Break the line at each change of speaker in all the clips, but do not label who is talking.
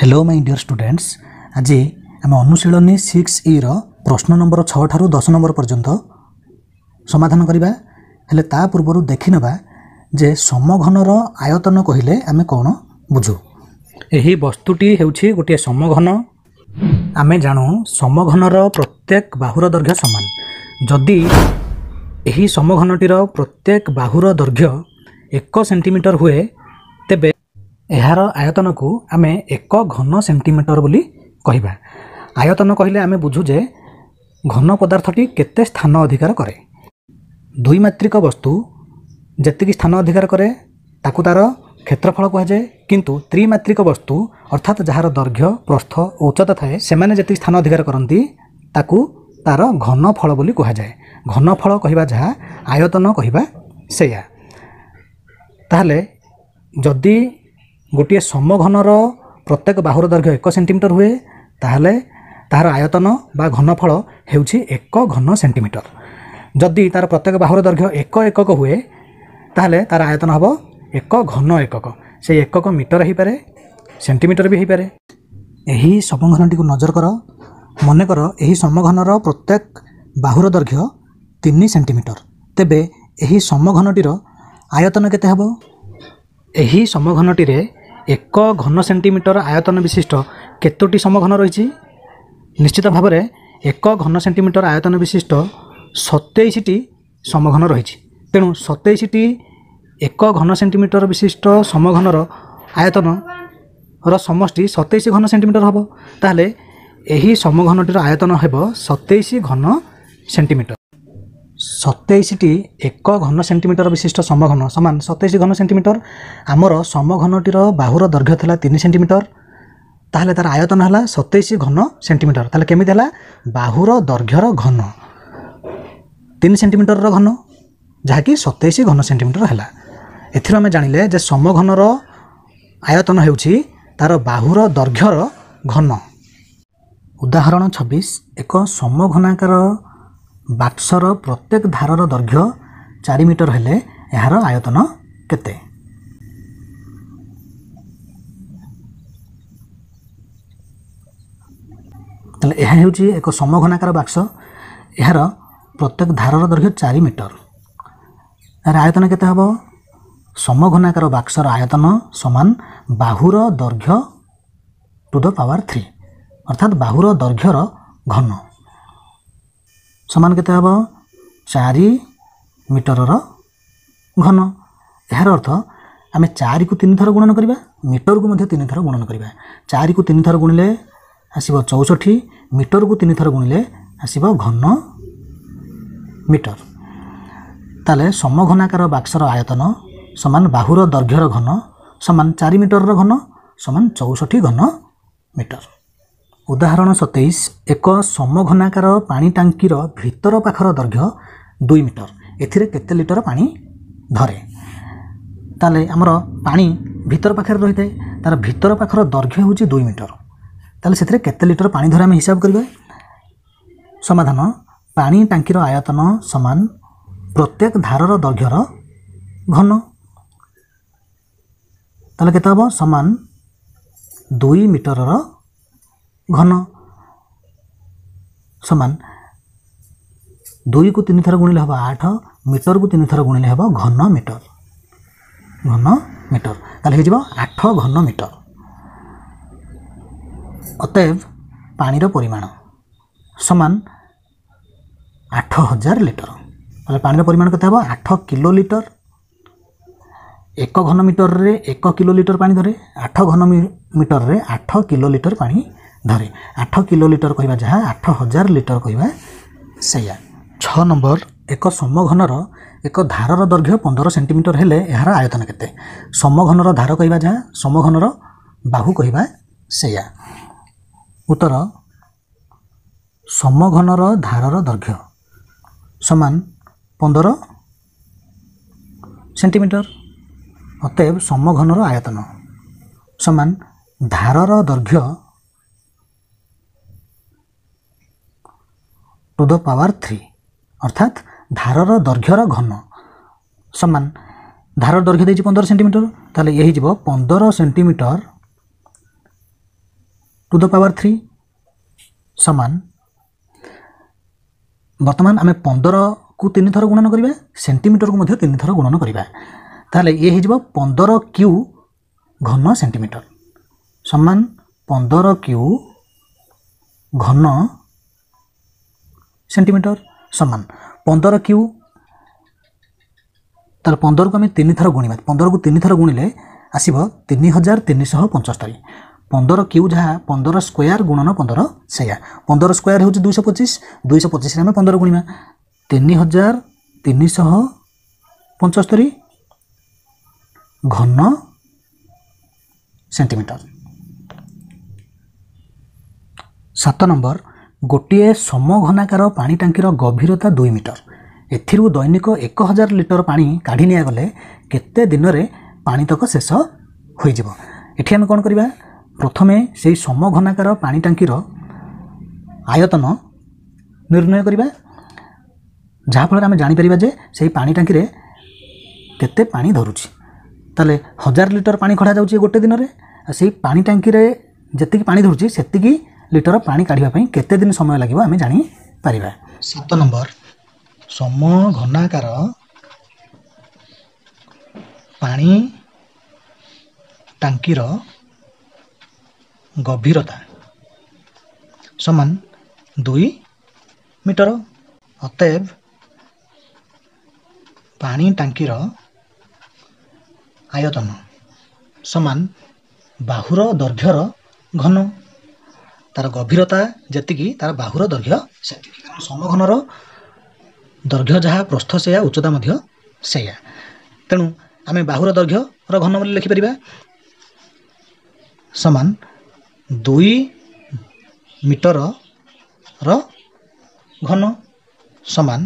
Hello my dear students. आज आम अनुशीलनी 6E प्रश्न नंबर 6 ठारू 10 नंबर पर्यंत समाधान करवा। हेले ता पूर्व देखि नबा जे समघनर आयतन कहिले आमे कोन बुझू। एही वस्तुटी हेउछि गोटे समघन। आमे जानु समघनर प्रत्येक बाहुर दैर्घ्य समान। जदि एही समघनटीर प्रत्येक बाहुर दैर्घ्य 1 सेंटीमीटर हुए तेबे एहार आयतन को आमे 1 घन सेंटीमीटर बोली कहिबा। आयतन कहिले आमे बुझू जे घन पदार्थटी केते स्थान अधिकार करे। द्विमात्रिक वस्तु जेतिकी स्थान अधिकार करे ताकू तार क्षेत्रफल कह जाए, किंतु त्रिमात्रिक वस्तु अर्थात जहार दैर्घ्य प्रस्थ उच्चता थाए सेमाने जेतिकी स्थान अधिकार करती ताकू तार घनफल बोली कह जाए। घनफल कहिबा जहा आयतन कहिबा सेया। ताहले जदि गोटे समघनर प्रत्येक बाहुर दैर्घ्य 1 सेंटीमीटर हुए ताहले तार आयतन बा घनफल हेउछि 1 घन सेंटीमीटर। जदि तार प्रत्येक बाहुर दैर्घ्य 1 एकक हुए ताहले तार आयतन हबो 1 घन एकक। से एकक मीटर ही पारे, सेंटीमीटर भी ही पारे। एही समघनटी को नजर कर। मने कर एही समघनर प्रत्येक बाहुर दैर्घ्य 3 सेंटीमीटर। तेबे एही समघनटीर आयतन केते हबो? एही समघनटी रे 1 घन सेंटीमीटर आयतन विशिष्ट केतोटी समघन रही? निश्चित भाव में 1 घन सेंटीमीटर आयतन विशिष्ट 27टी समघन रही। तेणु 27टी 1 घन सेंटीमीटर विशिष्ट समघनर आयतन समष्टि 27 घन सेंटीमीटर हम। ताहले एही समघनटीर आयतन हेब 27 घन सेंटीमीटर। 27टी 1 घन सेंटीमीटर विशिष्ट समघन समान 27 घन सेंटीमीटर। आमर समघनटीर बाहुर दैर्घ्य थिला 3 सेंटीमीटर। ताहले तार आयतन हला 27 घन सेंटीमीटर। ताहले केमिति हला? बाहुर दैर्घ्यर घन 3 सेंटीमीटर रो घन जहाँकि 27 घन सेंटीमीटर हला। एथिरो आमे जानिले जे समघनर आयतन हेउछि तार बाहुर दैर्घ्यर घन। उदाहरण 26 एक समघनाकार बाक्सर प्रत्येक धारर दैर्घ्य 4 मीटर हेले यार आयतन केते? तले यह हेउछि एक समघनाकार बाक्स। यार प्रत्येक धारर दैर्घ्य 4 मीटर। यार आयतन केते हबो? समघनाकार बाक्सर आयतन समान बाहुर दैर्घ्य टू द पावर 3 अर्थात बाहुर दैर्घ्यर घन समान केते हबो? 4 मीटर घन। यार अर्थ आमे 4 को 3 थर गुणन करिबा, मीटर को मध्ये 3 थर गुणन करिबा। 4 को 3 थर गुणिले आसीबो 64, मीटर को 3 थर गुणिले आसीबो घन मीटर। ताले समघनाकार बाक्सर आयतन समान बाहुर दैर्घ्यर घन समान 4 मीटर घन समान 64 घन मीटर। उदाहरण 27 एक समघनाकार पानी टांकीर भितर पाखर दैर्घ्य 2 मीटर। एथिरे केते लिटर पानी धरे? ताले हमर पानी भितर पाखर रही थाए, तार भितर पाखर दैर्घ्य होछि 2 मीटर। ताले सेथिरे केते लिटर पानी धरे हम हिसाब करबे। समाधान पानी टांकीर आयतन समान प्रत्येक धारर दैर्घ्यर घन। ताले केते हबो? समान 2 मीटर घन समान 2 को 3 थर गुणिले हबो 8, मीटर को 3 थर गुणिले हबो घन मीटर। घन मीटर ताले हेजिबो 8 घन मीटर। अतएव पानीर परिमाण समान 8000 लिटर। ताले पानीर परिमाण केते हबो? 8 किलो लिटर। 1 घन मीटर रे 1 किलो लिटर पानी धरे। 8 घन मीटर रे 8 किलो लिटर पानी धरे। 8 किलो लिटर कहबा जहा 8000 लिटर कहबा सेया। 6 नंबर एक समघनर एक धारर दैर्घ्य 15 सेंटीमीटर हेले यार आयतन केते? समघनर धार कहबा जहा समघनर बाहु कहबा सेया। उत्तर समघनर धारर दैर्घ्य समान 15 सेंटीमीटर। अतएव समघनर आयतन समान धारर दैर्घ्य टू द पावर 3 अर्थात धारर दैर्घ्यर घन समान धारर दैर्घ्य देछि 15 सेंटीमीटर। ताले यही जीवो 15 सेंटीमीटर टू द पावर 3 समान वर्तमान आम 15 को 3 थर गुणन करिबा सेंटीमीटर को मध्य 3 थर गुणन करिबा ताले ये हे जिवो 15 क्यू घन सेंटीमीटर समान 15 क्यू घन सेंटीमीटर समान 15 क्यू तार 15 को आम 3 थर गुणिबा 15 को 3 थर गुणिले आसीबो 3375 15 क्यू जहाँ 15 स्क्वायर गुणन 15 सेया 15 स्क्वायर हूँ 225 225 आम 15 गुणिबा 3375 घन सेंटीमीटर 7 नंबर गोटे समघनाकार पानी टांकीर गभीरता 2 मीटर एथिरु दैनिक 1000 लिटर पानी काढ़ी निया गले केते दिन रे पानी तक शेष हो जिवो एठी हम कोन करबा प्रथमे से समघनाकार पानी टांकीर आयतन निर्णय करबा जहाँ फल आम जापर जे से पानी टांकी रे केते पानी धरुची ताले 1000 लिटर पानी खड़ा जाउची गोटे दिन रे से पानी टांकी रे जति पानी धरुची सेति लिटर पानी काढ़िबा पई केते दिन समय लागिबो आम जानि परिबा 7 नंबर समघनाकार पानी टांकीर गभीरता समान 2 मीटर अतएव पानी टांकीर आयतन समान बाहुर दैर्घ्यर घन तार गभीरता जेतिकी तार बाहुर दैर्घ्य सेतिकी समघनर दैर्घ्य जहाँ प्रस्थ से उच्चता मध्य सेया तेणु आम बाहुर दैर्घ्यर घन बोली लिखिपर समान 2 मीटर घन समान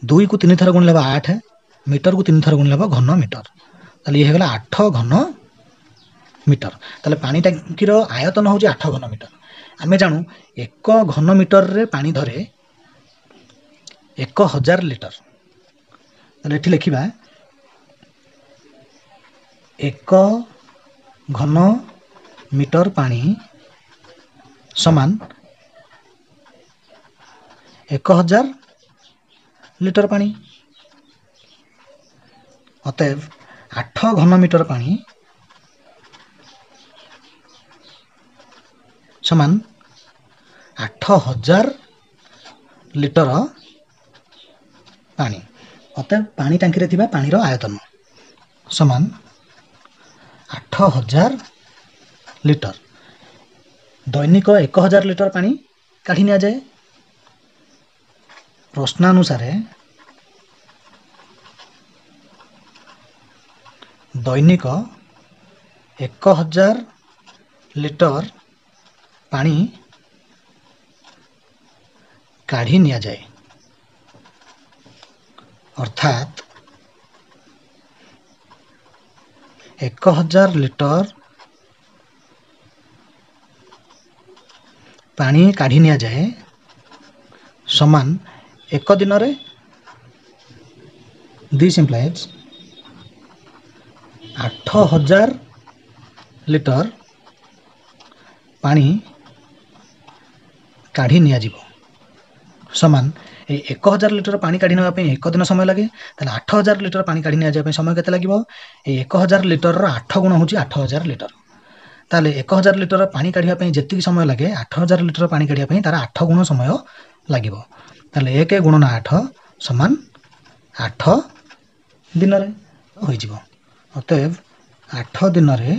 2 को 3 थर गुणिले 8 मीटर को 3 थर गुणिले घन मीटर ताले ये होगला 8 घन मीटर ताले पानी टांकीर आयतन हूँ 8 घन मीटर आम जानू 1 घन मीटर रे पानी धरे 1000 लिटर ताले एठी लिखिबा 1 घन मीटर पानी समान 1000 लिटर पानी अतएव 8 घन मीटर पानी समान 8000 लिटर पानी अतएव पानी टांकी रे थिबा पानीर आयतन समान 8000 लिटर दैनिक 1000 लिटर पानी काढ़ी निया जाए प्रश्नानुसार दैनिक 1000 लिटर पानी काढ़ी निया जाए अर्थात 1000 लिटर पानी काढ़ी निया जाए समान एक दिन रे दिस इम्प्लाइज 8000 लिटर पानी काढ़ी निया जीवो समान 1000 लिटर पानी काढ़ी ना एक दिन समय लगे 8000 लिटर पानी काढ़ी निया समय केते लागिवो 1000 लिटर 8 गुण होची 8000 लिटर ताले 1000 लिटर पानी काढ़िया जेतिक समय लगे 8000 लिटर पानी काढ़िया तार 8 गुण समय लागिवो ताले 1 गुणन 8 समान 8 दिन रे होई जीवो अतएव 8 दिन रे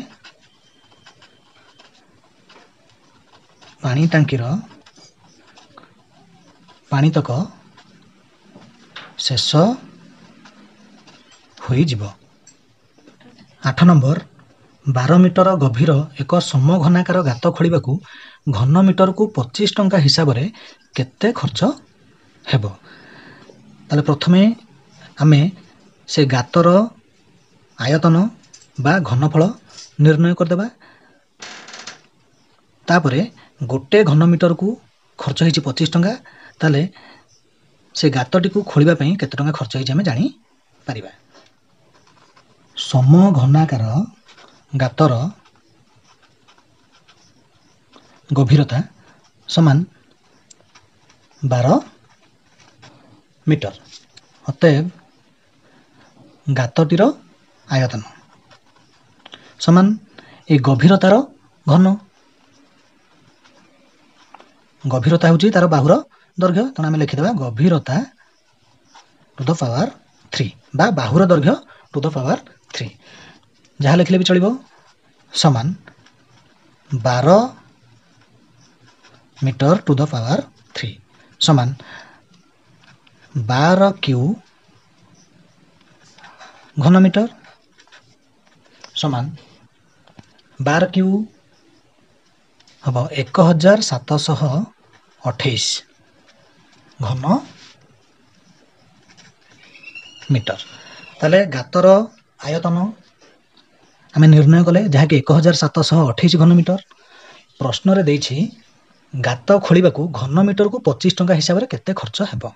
पानी टांकीर पानी तक शेष होई जीवो 8 नंबर 12 मीटर गभीर एक समघनाकार गात खोलिबाकू घन मीटर को 25 टंका हिसाब से केते खर्च हेबो ताले प्रथमे आमे से गातर आयतन बा घनफल निर्णय करदेबा तापरे गोटे घन मीटर को खर्च होइछि 25 टंका ताले से गातटी को खोलिबा पई केते टंका खर्च होइछि आमे जानि परिबा समघनाकार गातर गभीरता समान 12 मीटर। अतएव गातटीर आयतन समान ए गभीरतार घन। गभीरता हूँ तार बाहुर दैर्घ्य, तेणु आम लिखिदेवा गभीरता टू द पावर 3 बा बाहुर दैर्घ्य टू द पावर 3 जहाँ लिखले भी चलिबो समान 12 मीटर टू द पावर 3 समान 12 क्यू घन मीटर समान 12 क्यू हम 1728 घन मीटर। ताले गातर आयतन आम निर्णय कले जहाँकि 1728 घन मीटर। प्रश्न रे देछि गात खोलिबा को घन मीटर को 25 टंका हिसाब से केते खर्च हेबो।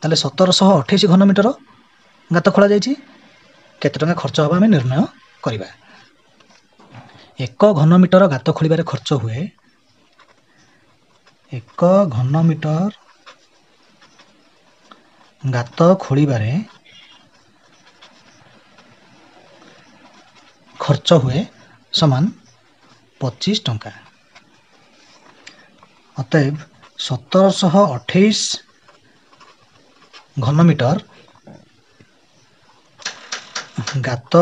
ताले 1728 घन मीटर गात खोला जाइछि, केते टंका खर्च हबा आम निर्णय करिबा। 1 घन मीटर गात खोलिबारे खर्च हुए 1 घन मीटर गात खोलिबारे खर्च हुए समान 25 टंका। अतएव 1728 घन मीटर गात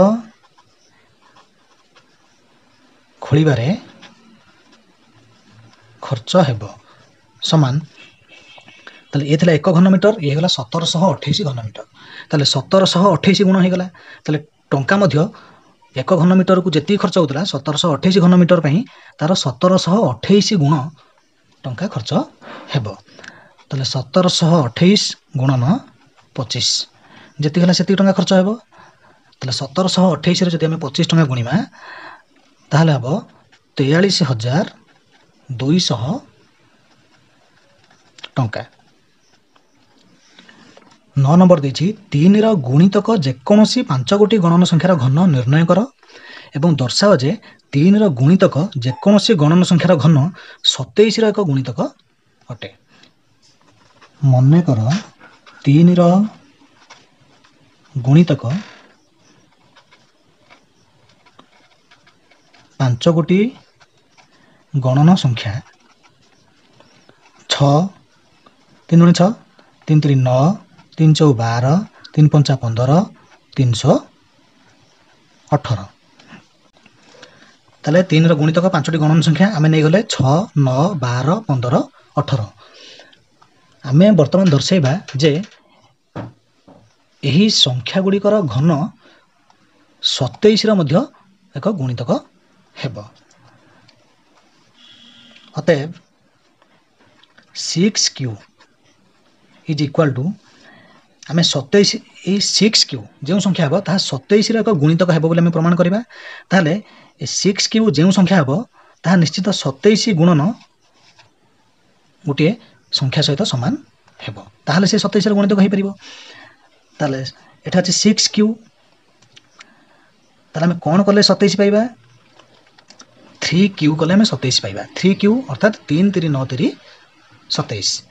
खोलिबारे खर्च हेबो समान ताले ये 1 घन मीटर ये गला 1728 घन मीटर। ताले 1728 गुण हो गला ताले टंका मध्य 1 घन मीटर को जेती खर्च होतला 1728 घन मीटर पई तार 1728 गुण टंका खर्च हेबो। ताले 1728 गुणन 25 जेती गला सेती टंका खर्च हेबो। ताले 1728 रे जदि हम 25 टंका गुणिमा ताहले हबो 43200 टंका। 9 नंबर देछि 3 रो गुणितक जेकोनोसी 5 गोटी गणन संख्यार घन निर्णय कर एवं दर्शाओ जे 3 रो गुणितक जेकोनोसी गणन संख्यार घन 27 रो एक गुणितक अटे। मने कर 3 रो गुणितक 5 गोटी गणन संख्या 6 3 गुणे 6 3 3 9 3 4 12 3 5 15 318। ताले 3 रो गुणितक 5टी गणन संख्या आमे नै गले 6 9 12 15 18। आमे वर्तमान दर्शाइबा जे एही संख्या गुड़िकर घन 27 रो मध्य एक गुणितक हेबो। अतएव 6q इज इक्वल टू आमे 27 ए 6q जो संख्या हेबो ता 27 रो एक गुणितक हेबो बोले आमे प्रमाण करिबा। ताले 6q जो संख्या हेबो ता निश्चित 27 गुणन गोटे संख्या सहित समान हेबो ताहले से 27 रो गुणितक हे परिबो। ताले एटा अछि 6q ताले आमे कोन करले 27 पाइबा 3q कले आमे 27 पाइबा। 3q अर्थात 3 3 9 3 27।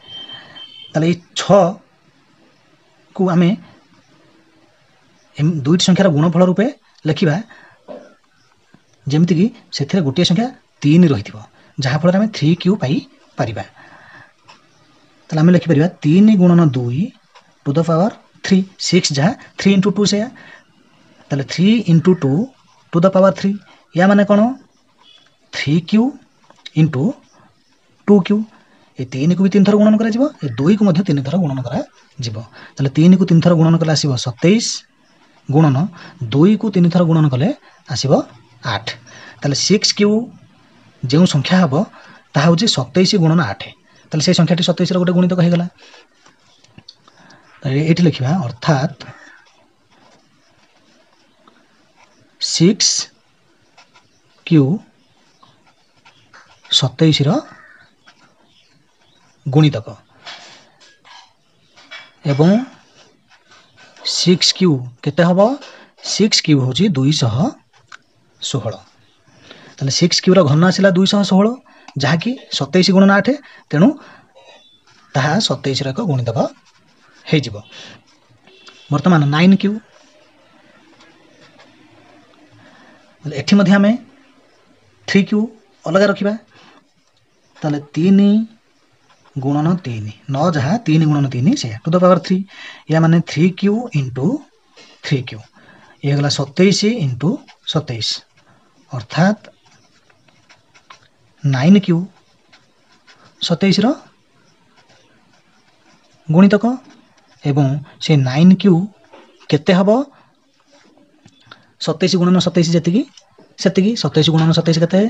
ताले 6 को आमे दुईटी संख्यार गुणफल रूपे लिखिबा जेमिति कि सेथिरे गोटे संख्या 3 रहिथिबो जहा फल आमे 3q पाई परिबा। ताले आमे लिखि परिबा 3 गुणन 2 टू द पावर 3 6 जहा 3 into 2 से ताले 3 into 2 टू द पावर 3 या माने कोन 3q into 2q ए 3 को भी 3 थर गुणन करा जिवो ए 2 को मध्ये 3 थर गुणन करा जिवो। ताले 3 को 3 थर गुणन कले आसीबो 27 गुणन 2 को 3 थर गुणन कले आसीबो 8। ताले 6q जो संख्या हबो ताहा होची 27 गुणन 8। ताले से संख्याटी 27 रो गोटे गुणितक हे गला। ताले एठी लिखिबा अर्थात 6q 27 रो गुणितक एवं 6q केते हबो 6q होची 216। ताले 6q रो घन आसिला 216 जहाँकि 27 गुणन 8 तेणु ताहा 27 ର ଏକ ଗୁଣିତକ ହେଇଯିବ। ବର୍ତ୍ତମାନ 9Q ଏଠି ମଧ୍ୟ ଆମେ 3Q ଅଲଗା ରଖିବା। ତାହେଲେ 3 गुणन 3 9 जहाँ 3 गुणन 3 से टू द पावर 3 या माने 3Q इंटू 3Q ये गला 27 इंटू 27 अर्थात 9Q 27 रो गुणितक एवं से 9Q केते हबो 27 गुणन 27 जेतिकी सेतिकी 27 गुणन 27 केते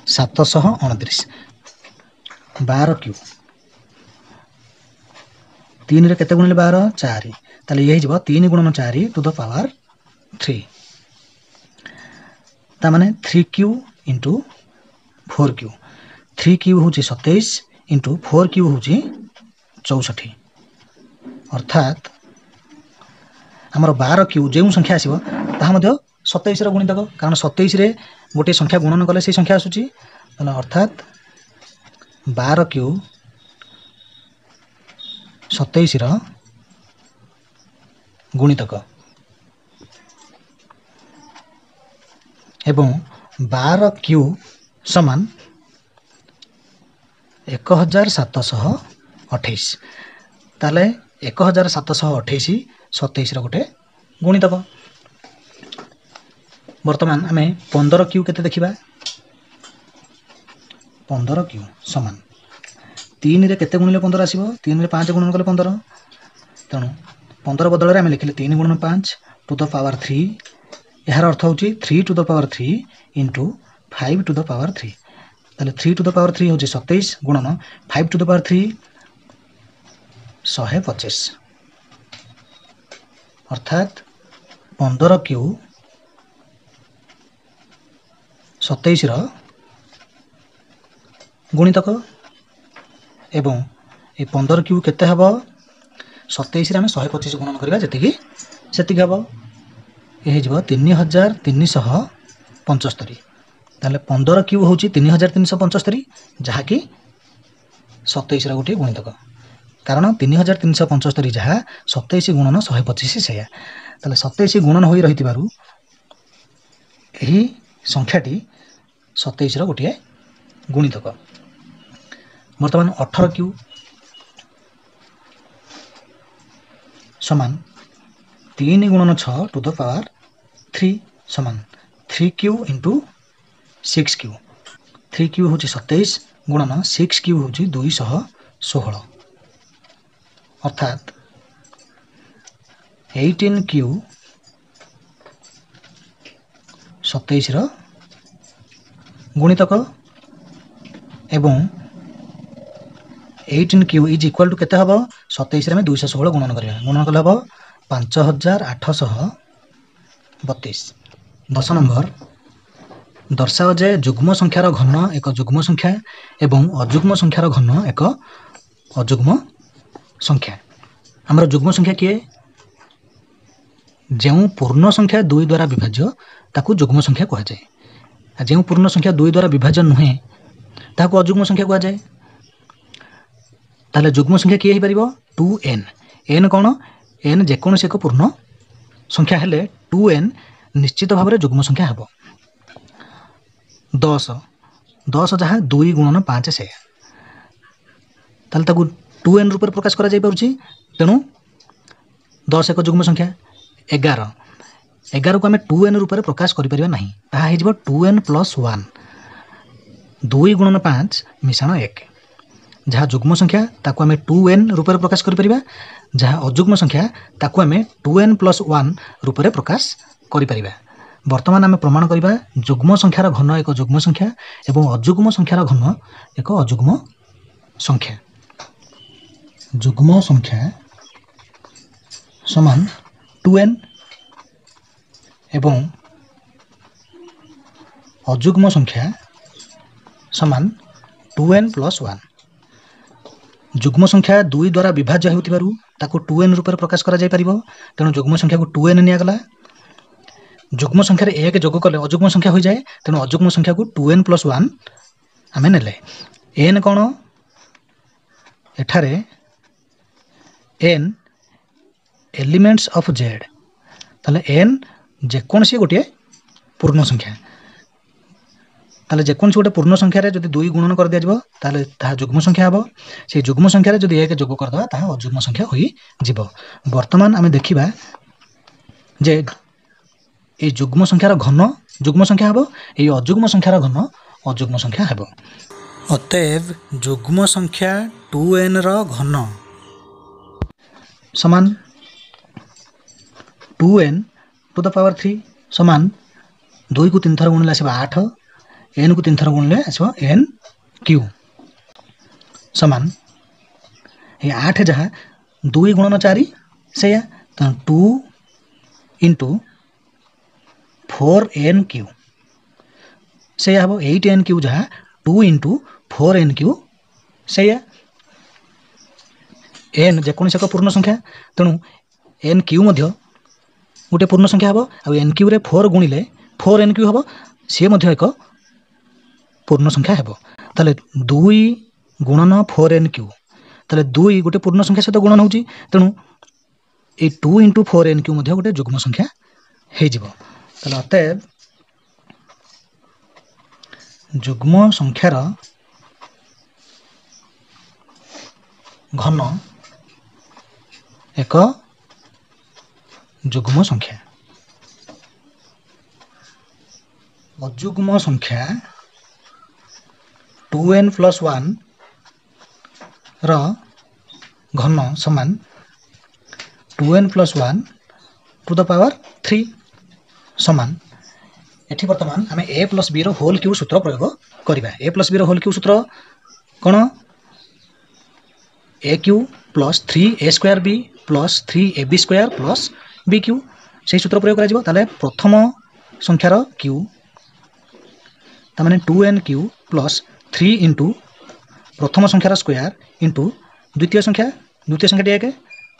729 12Q 3 रे केते गुणले 12 4 ताले ये हिजबो 3 गुणन 4 टू द पावर 3 ता माने 3Q इंटू 4Q 3Q होची 27 इंटू 4Q होची 64 अर्थात हमर 12Q जेउ संख्या आसीबो ता मध्ये 27 रो गुणितक कारण 27 रे गोटे संख्या गुणन कले से संख्या आसुची अर्थात 12Q 27 रो गुणितक एवं 12Q समान 1728 ताले 1728 27 रो गोटे गुणितक। वर्तमान आमे 15Q केते देखिबा 15Q समान 3 रे केते गुणिले 15 आसीबो 3 रे 5 गुणन कले 15 तेणु 15 बदल रे आमे लिखिले 3 गुणन 5 टू द पावर 3 यार अर्थ होची 3 to the power 3 into 5 to the power 3 ताले 3 टू द पावर 3 होची 27 गुणन 5 टू द पावर 3 125 अर्थात 15Q 27 रो गुणितक एवं ए 15Q केते हबो 27 रे हम 125 गुणन करबा जतिकी सेतिक हबो ए हिजबो 3375 ताले 15Q होची 3375 जहा कि 27 रो गोटे गुणितक कारण 3375 जहा 27 गुणन 125 सेया ताले 27 गुणन होई रहितिबारु एही संख्याटी 27 रो गोटे गुणितक। वर्तमान 18Q समान 3 गुणन 6 टू द पावर 3 समान 3Q इंटू 6Q 3Q होची 27 गुणन 6Q होची 216 अर्थात 18Q 27 रो गुणितक एवं 18Q इज इक्वल टू केते हबो 27 रे हम 216 गुणन करबा गुणन कले हबो 5832 10 नंबर दर्शाओ जे जुग्म संख्यार घन एक जुग्म संख्या एवं अजुग्म संख्यार घन एक अजुग्म संख्या हमर जुग्म संख्या किए जेउ पूर्ण संख्या 2 द्वारा विभाज्य ताकू जुग्म संख्या कहा जाए जेउ पूर्ण संख्या 2 द्वारा विभाज्य नुहे ताकू अजुग्म संख्या कहा जाए ताले जुग्म संख्या किए ही परिबो 2n n कोन n जे कोन से एक पूर्ण संख्या हेले 2n निश्चित भाव में जुग्म संख्या हबो 10 जहाँ 2 गुणन 5 से ताले ताकू 2n रूप प्रकाश करा जाय पारुची तेणु 10 एक जुग्म संख्या 11 को आम 2n रूप प्रकाश करि परिबा नाही ताहा हिजबो 2n + 1 2 गुणन 5 मिश्रण 1 जहाँ जुग्म संख्या ताकू आम 2n रूप प्रकाश करि परिबा जहाँ अजुग्म संख्या ताकू आम 2n + 1 रूप प्रकाश करि परिबा। वर्तमान आम प्रमाण करिबा जुग्म संख्यार घन एक जुग्म संख्या एवं अजुग्म संख्यार घन एक अजुग्म संख्या जुग्म संख्या समान 2n एवं अजुग्म संख्या समान 2n + 1 जुग्म संख्या 2 द्वारा विभाज्य होतिबारु ताको 2n रूप प्रकाश करा जाय परिबो तेणु जुग्म संख्या को 2n निया गला जुग्म संख्या रे 1 जोग कले अजुग्म संख्या हो जाए तेणु अजुग्म संख्या को 2n + 1 आमे नेले एन कौन एठारे एन एलिमेंट्स ऑफ जेड ताले एन जेकोसी गोटे पूर्ण संख्या ताले जेकोसी गोटे पूर्ण संख्या रे जदि 2 गुणन कर दिया जिवो ताले ता जुग्म संख्या हबो से जुग्म संख्या रे जदि 1 जोग कर दवा ता अजुग्म संख्या होई जिवो। वर्तमान आमे देखिबा जे ए जुग्म संख्यार घन जुग्म संख्या हबो ए अजुग्म संख्यार घन अजुग्म संख्या हबो। अतएव जुग्म संख्या 2n रो घन समान 2n टू द पावर 3 समान 2 को 3 थर गुणले आसीबा 8 n को 3 थर गुणले आसीबा n q समान ए 8 जहा 2 गुणन 4 सेया त 2 into 4n3 से हम 8n3 जहाँ 2 into 4n3 से n जेकोसी एक पूर्ण संख्या तेणु n3 मध्य गोटे पूर्ण संख्या हम आ n3 रे 4 गुणिले 4n3 हम सी एक पूर्ण संख्या हम ताले 2 गुणन 4n3 ताले 2 गोटे पूर्ण संख्या सहित गुणन होची तेणु ए 2 into 4n3 मध्य गोटे जुग्म संख्या हे जिवो। ताले अतएव जुग्म संख्यार घन एक जुग्म संख्या अजुग्म संख्या 2n + 1 र घन समान 2n + 1 टू द पावर 3 समान एठी वर्तमान आमे a + b रो होल क्यूब सूत्र प्रयोग करिबा। a + b रो होल क्यूब सूत्र कोन a³ + 3a² b + 3ab² + bq से सूत्र प्रयोग करा जिवो ताले प्रथम संख्यार क्यूब ता माने 2n³ + 3 into प्रथम संख्यार स्क्वायर into द्वितीय संख्या 1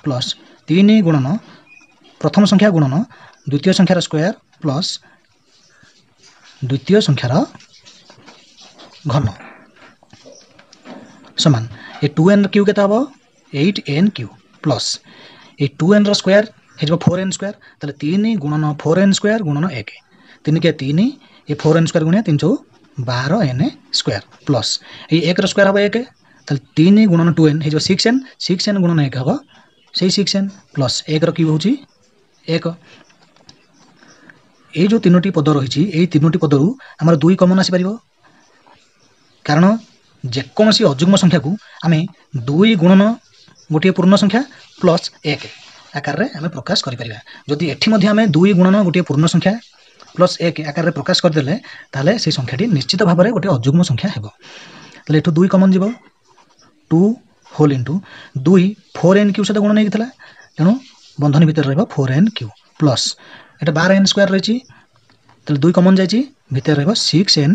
प्लस 3 गुणन प्रथम संख्या गुणन द्वितीय संख्यार स्क्वायर प्लस द्वितीय संख्यार घन समान ए 2n³ केता हबो 8n³ प्लस ए 2n रो स्क्वायर हे जबो 4n² ताले 3 गुणन 4n² गुणन 1 3 के 3 ए 4n² गुणिया 3 × 12n² प्लस ए 1 रो स्क्वायर हबो 1 ताले 3 गुणन 2n हे जबो 6n 6n गुणन 1 हबो से 6n प्लस 1 रो क्यूब होची 1 ए जो तीनोटी पद रही ए तीनोटी पदरू आमर 2 कमन आसी परिबो कारण जेकोसी अजुग्म संख्या को आमे 2 गुणन गोटे पूर्ण संख्या प्लस 1 आकार रे आमे प्रकाश करि परिबा। जदि एठी मध्ये आमे 2 गुणन गोटे पूर्ण संख्या प्लस 1 आकार रे प्रकाश कर देले ताले से संख्याटी निश्चित भाव में गोटे अजुग्म संख्या हेबो। ताले एठो 2 कमन जीवो 2 होल इनटू 2 4n³ सहित गुणन हेगितला तेणु बंधन भीतर रहबो 4n³ प्लस एटा 12n² रहिछि ताले 2 कमन जाइछि भीतर रहबो 6n²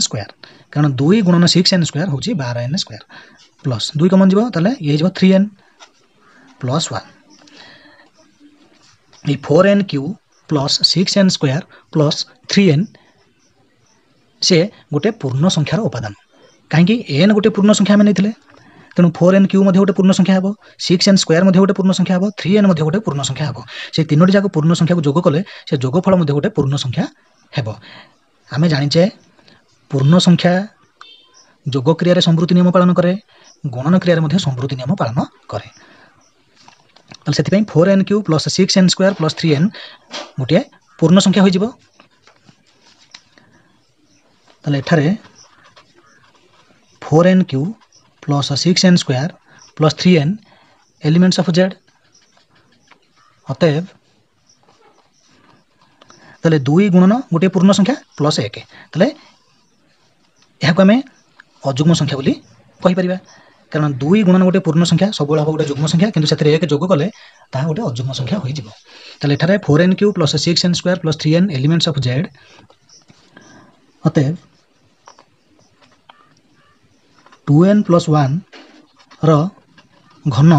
कारण 2 गुणन 6n² होछि 12n² प्लस 2 कमन जीवो ताले ये जीवो 3n प्लस 1 ए 4n³ plus 6n² plus 3n से गोटे पूर्ण संख्यार उपादान कहीं n गोटे पूर्ण संख्या में नहीं तेणु 4n³ मध्ये गोटे पूर्ण संख्या हेबो 6n² मध्ये गोटे पूर्ण संख्या हेबो 3n मध्ये गोटे पूर्ण संख्या हेबो से तीनोटी जाक पूर्ण संख्या को जोग कले से जोगफल मध्ये गोटे पूर्ण संख्या हेबो। आमे जानिचे पूर्ण संख्या जोग क्रिया रे संवृत्ति नियम पालन करे गणन क्रिया रे मध्ये संवृत्ति नियम पालन करे ताले सेति पई 4n³ plus 6n² plus 3n गोटे पूर्ण संख्या होई जिवो। ताले एठारे 4n³ plus 6n² plus 3n elements of z अतएव ताले 2 गुणन गोटे पूर्ण संख्या प्लस 1 ताले यहा को हमें अजुग्म संख्या बोली कहि परिबा कारण 2 गुणन गोटे पूर्ण संख्या सब हबो गोटे जुग्म संख्या किंतु सेतरे 1 जोग कले ता गोटे अजुग्म संख्या होई जिवो। ताले एठारे 4n³ plus 6n² plus 3n elements of z अतएव 2n + 1 रो घन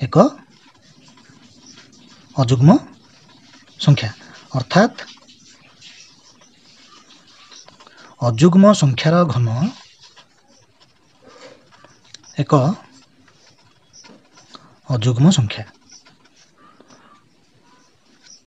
एक अजुग्म संख्या अर्थात अजुग्म संख्यार घन ଏକ ଅଯୁଗ୍ମ ସଂଖ୍ୟା।